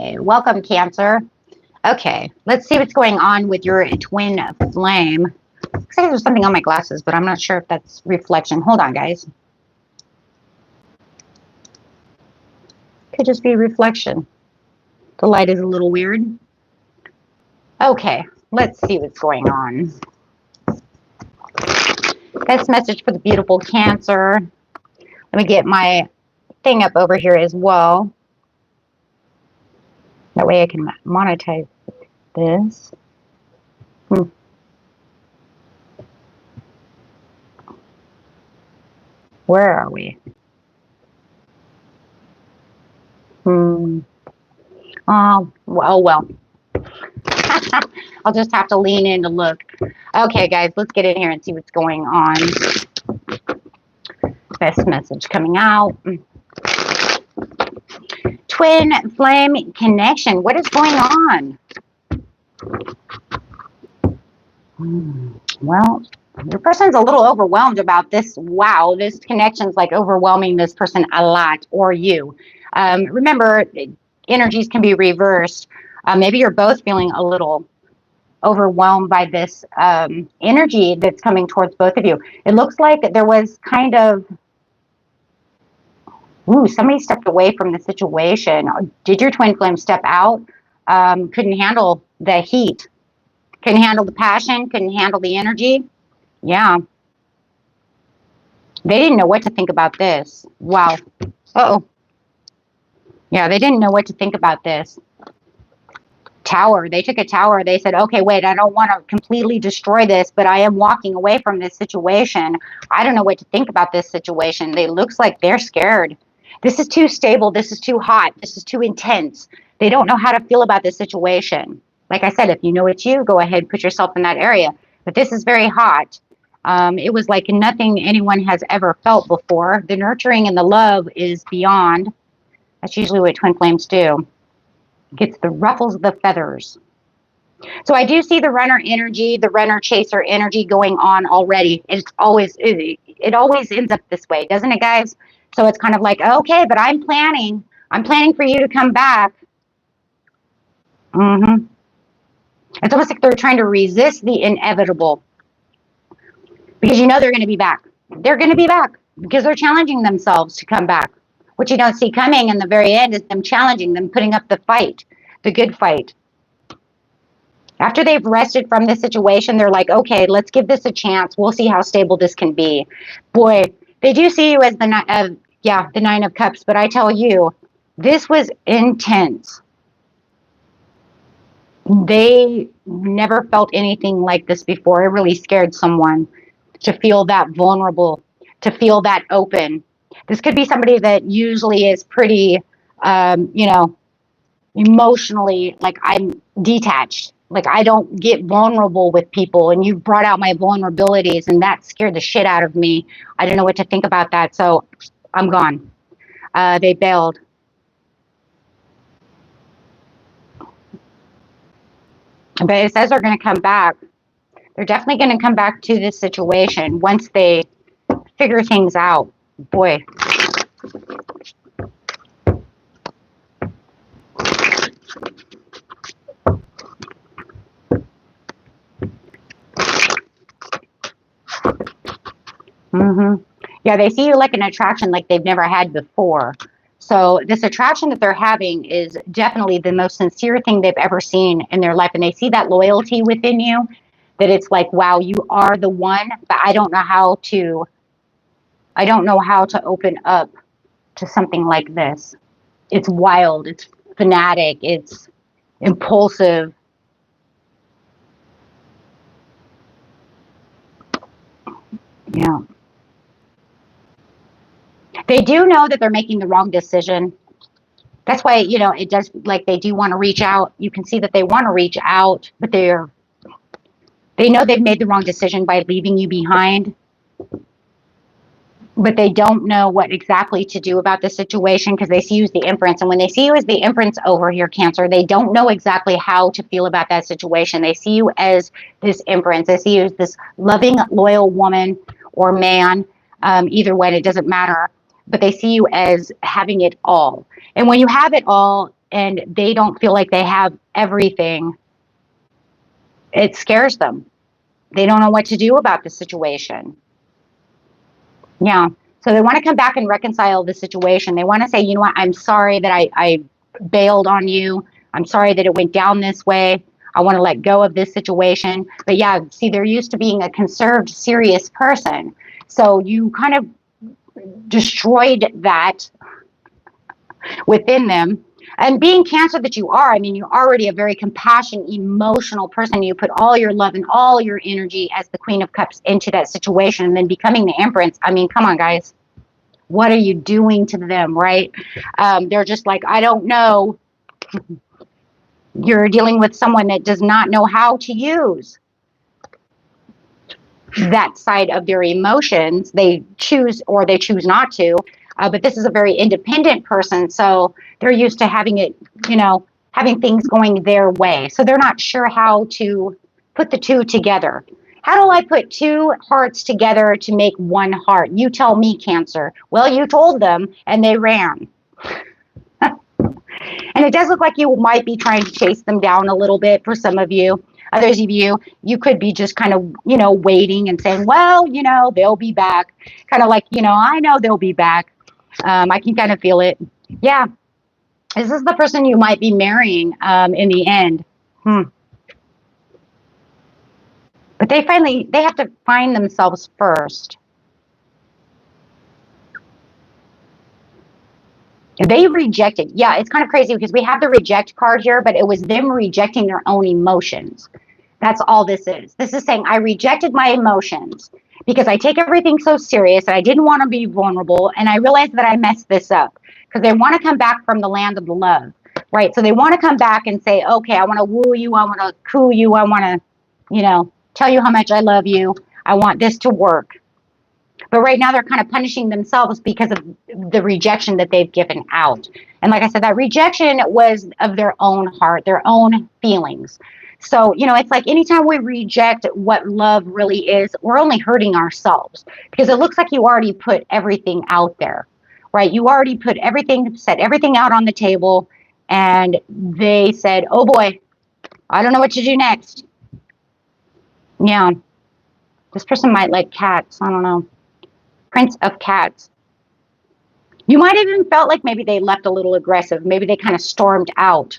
Welcome, Cancer. Okay, let's see what's going on with your twin flame. Looks like there's something on my glasses, but I'm not sure if that's reflection. Hold on, guys. Could just be reflection. The light is a little weird. Okay, let's see what's going on. Best message for the beautiful Cancer. Let me get my thing up over here as well. That way I can monetize this. Where are we? Oh, well. I'll just have to lean in to look. Okay, guys, let's get in here and see what's going on. Best message coming out. Twin flame connection. What is going on? Well, your person's a little overwhelmed about this. Wow, this connection's like overwhelming this person a lot, or you. Remember, energies can be reversed. Maybe you're both feeling a little overwhelmed by this energy that's coming towards both of you. It looks like there was kind of, somebody stepped away from the situation. Did your twin flame step out? Couldn't handle the heat. Couldn't handle the passion. Couldn't handle the energy. Yeah. They didn't know what to think about this. Wow. Uh-oh. Yeah, they didn't know what to think about this. Tower. They took a tower. They said, okay, wait, I don't want to completely destroy this, but I am walking away from this situation. I don't know what to think about this situation. It looks like they're scared. This is too stable. This is too hot. This is too intense. They don't know how to feel about this situation. Like I said, if you know it's you, go ahead, put yourself in that area. But this is very hot. It was like nothing anyone has ever felt before. The nurturing and the love is beyond. That's usually what twin flames do. Gets the ruffles of the feathers. So I do see the runner energy, the runner chaser energy going on already. It always ends up this way, doesn't it, guys? So it's kind of like, okay, but I'm planning for you to come back. It's almost like they're trying to resist the inevitable, because you know they're going to be back. They're going to be back because they're challenging themselves to come back. What you don't see coming in the very end is them challenging, them putting up the fight, the good fight. After they've rested from this situation, they're like, okay, let's give this a chance. We'll see how stable this can be. Boy, they do see you as the Nine of Cups, but I tell you, this was intense. They never felt anything like this before. It really scared someone to feel that vulnerable, to feel that open. This could be somebody that usually is pretty, emotionally, like, I'm detached. Like, I don't get vulnerable with people, and you brought out my vulnerabilities, and that scared the shit out of me. I don't know what to think about that, so I'm gone. They bailed. But it says they're going to come back. They're definitely going to come back to this situation once they figure things out. Boy. Yeah, they see you like an attraction like they've never had before. So this attraction that they're having is definitely the most sincere thing they've ever seen in their life. And they see that loyalty within you, that it's like, wow, you are the one, but I don't know how to open up to something like this. It's wild, it's fanatic, it's impulsive. Yeah. They do know that they're making the wrong decision. That's why, it does, like, they do want to reach out. You can see that they want to reach out, but they know they've made the wrong decision by leaving you behind. But they don't know what exactly to do about the situation because they see you as the Empress. And when they see you as the Empress over here, Cancer, they don't know exactly how to feel about that situation. They see you as this Empress. They see you as this loving, loyal woman or man. Either way, it doesn't matter. But they see you as having it all. And when you have it all, and they don't feel like they have everything, it scares them. They don't know what to do about the situation. Yeah. So they want to come back and reconcile the situation. They want to say, you know what, I'm sorry that I bailed on you. I'm sorry that it went down this way. I want to let go of this situation. But yeah, see, they're used to being a conserved, serious person. So you kind of destroyed that within them. And being Cancer that you are, I mean, you're already a very compassionate, emotional person. You put all your love and all your energy as the Queen of Cups into that situation, and then becoming the Empress. I mean, come on, guys. What are you doing to them, right? They're just like, I don't know. You're dealing with someone that does not know how to use that side of their emotions. They choose or they choose not to. But this is a very independent person, so they're used to having it, you know, having things going their way. So they're not sure how to put the two together. How do I put two hearts together to make one heart? You tell me, Cancer. Well, you told them, and they ran. And it does look like you might be trying to chase them down a little bit for some of you. Others of you, you could be just kind of, you know, waiting and saying, well, you know, they'll be back. Kind of like, you know, I know they'll be back. I can kind of feel it. Yeah. This is the person you might be marrying in the end. But they have to find themselves first. They rejected. Yeah, it's kind of crazy because we have the reject card here, but it was them rejecting their own emotions. That's all this is. This is saying, I rejected my emotions because I take everything so serious and I didn't want to be vulnerable. And I realized that I messed this up because they want to come back from the land of the love, right? So they want to come back and say, okay, I want to woo you. I want to coo you. I want to, you know, tell you how much I love you. I want this to work. But right now they're kind of punishing themselves because of the rejection that they've given out. And like I said, that rejection was of their own heart, their own feelings. So, you know, it's like anytime we reject what love really is, we're only hurting ourselves because it looks like you already put everything out there, right? You already put everything, set everything out on the table, and they said, oh boy, I don't know what to do next. Yeah. This person might like cats. I don't know. Prince of Cats. You might have even felt like maybe they left a little aggressive. Maybe they kind of stormed out.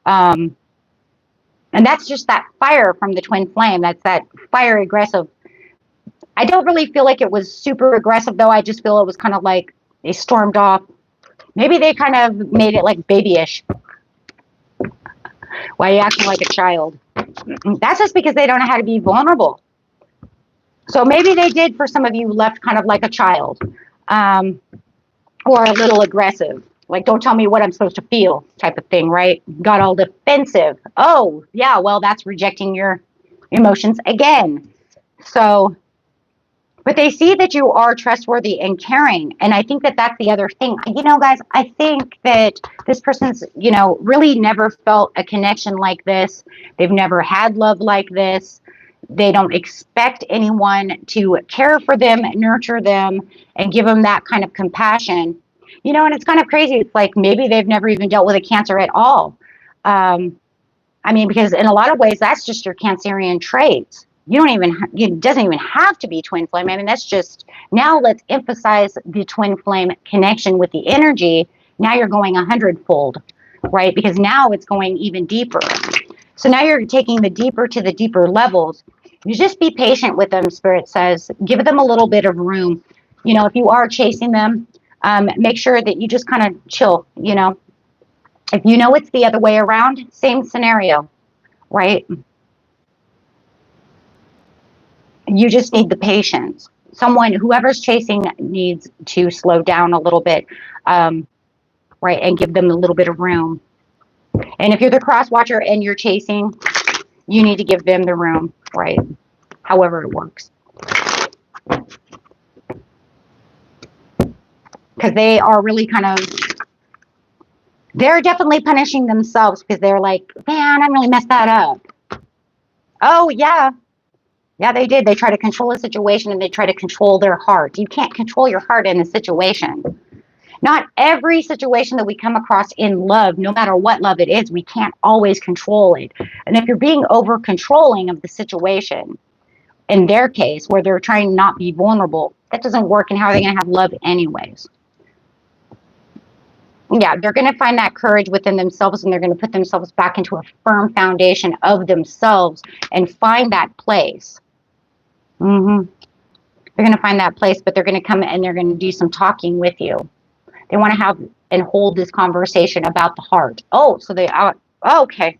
And that's just that fire from the twin flame. That's that fire aggressive. I don't really feel like it was super aggressive, though. I just feel it was kind of like they stormed off. Maybe they kind of made it like babyish. Why are you acting like a child? That's just because they don't know how to be vulnerable. So maybe they did, for some of you, left kind of like a child, or a little aggressive, like don't tell me what I'm supposed to feel type of thing, right? Got all defensive. Oh, yeah, well, that's rejecting your emotions again. So, but they see that you are trustworthy and caring. And I think that that's the other thing. You know, guys, I think that this person's, you know, really never felt a connection like this. They've never had love like this. They don't expect anyone to care for them, nurture them, and give them that kind of compassion. You know, and it's kind of crazy. It's like maybe they've never even dealt with a Cancer at all. I mean, because in a lot of ways, that's just your Cancerian traits. You don't even, it doesn't even have to be twin flame. I mean, that's just, now let's emphasize the twin flame connection with the energy. Now you're going 100-fold, right? Because now it's going even deeper. So now you're taking the deeper to the deeper levels. You just be patient with them, Spirit says. Give them a little bit of room. You know, if you are chasing them, make sure that you just kind of chill, you know. If you know it's the other way around, same scenario, right? You just need the patience. Someone, whoever's chasing, needs to slow down a little bit, right, and give them a little bit of room. And if you're the cross watcher and you're chasing, you need to give them the room, right? However it works. Because they are really kind of, they're definitely punishing themselves because they're like, man, I really messed that up. Oh, yeah. Yeah, they did. They try to control a situation and they try to control their heart. You can't control your heart in a situation. Not every situation that we come across in love, no matter what love it is, we can't always control it. And if you're being over controlling of the situation, in their case, where they're trying to not be vulnerable, that doesn't work. And how are they going to have love anyways? Yeah, they're going to find that courage within themselves, and they're going to put themselves back into a firm foundation of themselves and find that place. They're going to find that place, but they're going to come and they're going to do some talking with you. They want to have and hold this conversation about the heart. Oh, so they are, okay.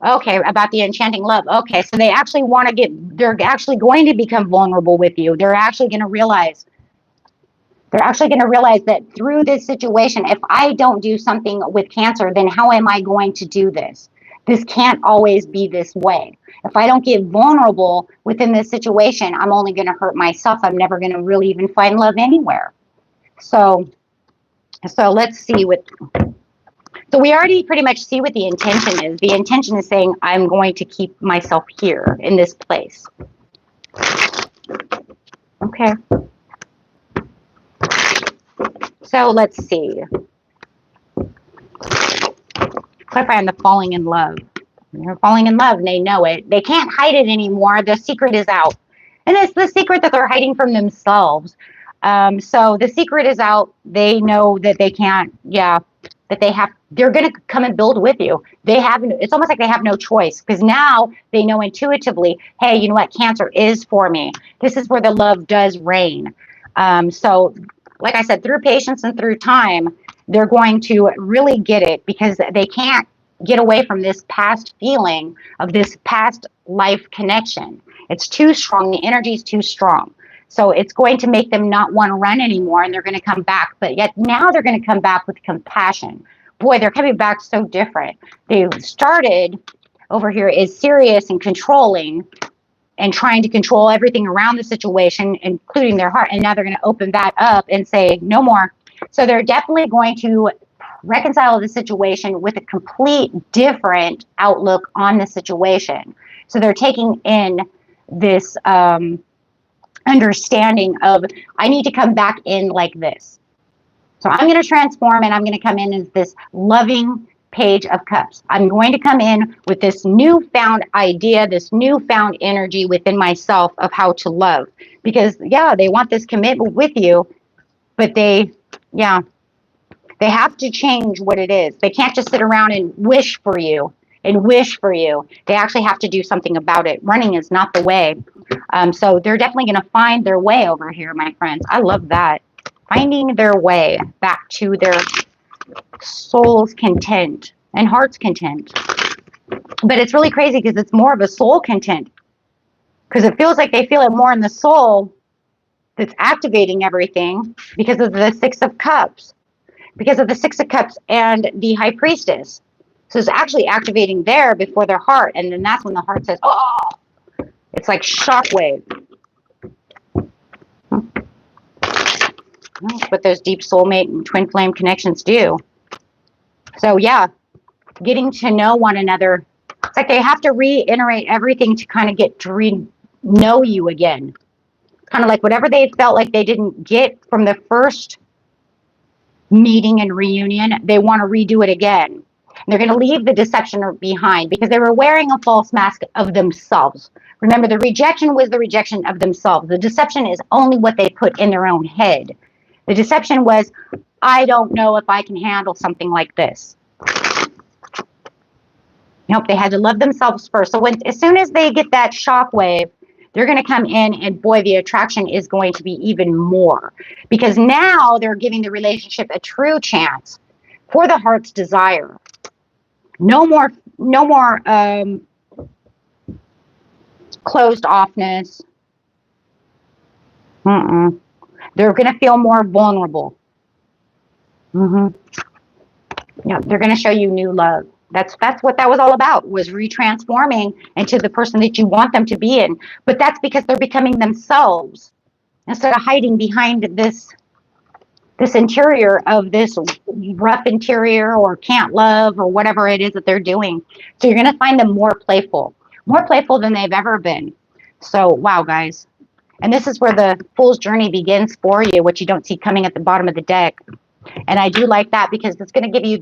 Okay, about the enchanting love. Okay, so they actually want to they're actually going to become vulnerable with you. They're actually going to realize that through this situation, if I don't do something with Cancer, then how am I going to do this? This can't always be this way. If I don't get vulnerable within this situation, I'm only going to hurt myself. I'm never going to really even find love anywhere. So let's see so we already pretty much see what the intention is. The intention is saying, I'm going to keep myself here in this place. Okay. So let's see. Clarify on the falling in love. They're falling in love and they know it. They can't hide it anymore. The secret is out. And it's the secret that they're hiding from themselves. So the secret is out. They know that they can't, they're going to come and build with you. It's almost like they have no choice, because now they know intuitively, hey, you know what? Cancer is for me. This is where the love does reign. So like I said, through patience and through time, they're going to really get it, because they can't get away from this past feeling of this past life connection. It's too strong. The energy is too strong. So it's going to make them not want to run anymore, and they're going to come back. But yet now they're going to come back with compassion. Boy, they're coming back so different. They started over here is serious and controlling and trying to control everything around the situation, including their heart. And now they're going to open that up and say, no more. So they're definitely going to reconcile the situation with a complete different outlook on the situation. So they're taking in this understanding of, I need to come back in like this. So I'm going to transform, and I'm going to come in as this loving Page of Cups. I'm going to come in with this newfound idea, this newfound energy within myself of how to love. Because, yeah, they want this commitment with you, but they have to change what it is. They can't just sit around and wish for you. They actually have to do something about it. Running is not the way. So they're definitely going to find their way over here, my friends. I love that. Finding their way back to their soul's content and heart's content. But it's really crazy because it's more of a soul content, because it feels like they feel it more in the soul that's activating everything because of the Six of Cups. Because of the Six of Cups and the High Priestess. So it's actually activating there before their heart. And then that's when the heart says, oh, it's like shockwave. That's what those deep soulmate and twin flame connections do. So yeah, getting to know one another. It's like they have to reiterate everything to kind of get to know you again. Kind of like whatever they felt like they didn't get from the first meeting and reunion, they want to redo it again. And they're going to leave the deception behind because they were wearing a false mask of themselves. Remember, the rejection was the rejection of themselves. The deception is only what they put in their own head. The deception was, I don't know if I can handle something like this. Nope, they had to love themselves first. So as soon as they get that shockwave, they're going to come in, and boy, the attraction is going to be even more, because now they're giving the relationship a true chance for the heart's desire. No more closed offness. They're going to feel more vulnerable. Yeah, they're going to show you new love. That's what that was all about, was retransforming into the person that you want them to be in. But that's because they're becoming themselves instead of hiding behind this interior of this rough interior or can't love or whatever it is that they're doing. So you're going to find them more playful than they've ever been. So, wow, guys. And this is where the Fool's Journey begins for you, which you don't see coming at the bottom of the deck. And I do like that because it's going to give you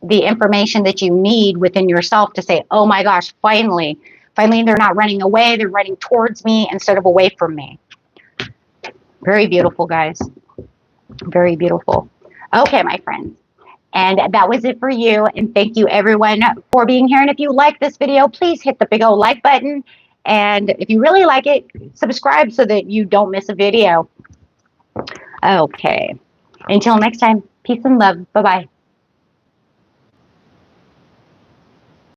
the information that you need within yourself to say, oh my gosh, finally they're not running away, they're running towards me instead of away from me. Very beautiful, guys. Very beautiful. Okay, my friends. And that was it for you. And thank you everyone for being here. And if you like this video, please hit the big old like button. And if you really like it, subscribe so that you don't miss a video. Okay. Until next time, peace and love. Bye-bye.